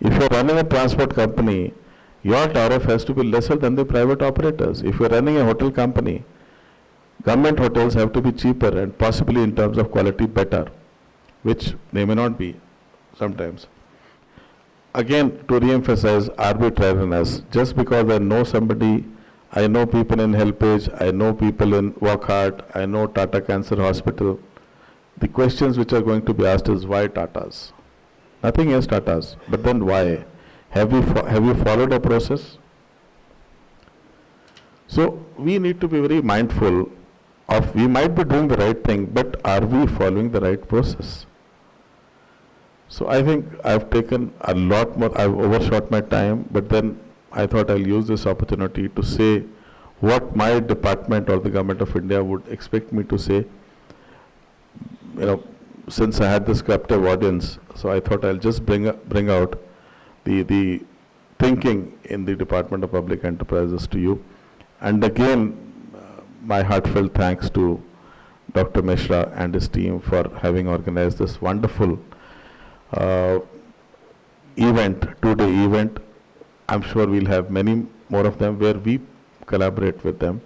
If you are running a transport company, your tariff has to be lesser than the private operators. If you are running a hotel company, government hotels have to be cheaper and possibly in terms of quality better, which they may not be sometimes. Again, to re-emphasize arbitrariness, just because I know somebody, I know people in HelpAge, I know people in Work Hard, I know Tata Cancer Hospital, the questions which are going to be asked is why Tatas? Nothing against Tatas, but then why? Have you followed a process? So we need to be very mindful of, we might be doing the right thing, but are we following the right process? So I think I've taken a lot more, I've overshot my time, but then I thought I'll use this opportunity to say what my department or the government of India would expect me to say. You know, since I had this captive audience, so I thought I'll just bring out the thinking in the Department of Public Enterprises to you. And again, my heartfelt thanks to Dr. Mishra and his team for having organized this wonderful event, two-day event. I'm sure we'll have many more of them where we collaborate with them.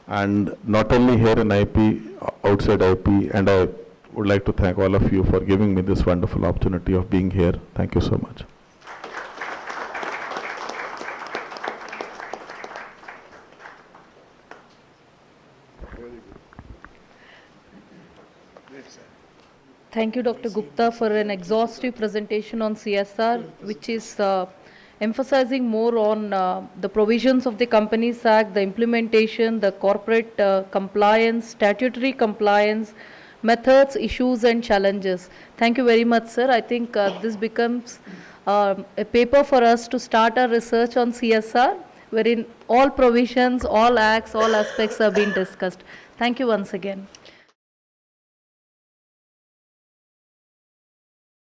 And not only here in IP, outside IP, and I would like to thank all of you for giving me this wonderful opportunity of being here. Thank you so much. Thank you, Dr. Gupta, for an exhaustive presentation on CSR, which is emphasizing more on the provisions of the Companies Act, the implementation, the corporate compliance, statutory compliance, methods, issues, and challenges. Thank you very much, sir. I think this becomes a paper for us to start our research on CSR, wherein all provisions, all acts, all aspects are being discussed. Thank you once again.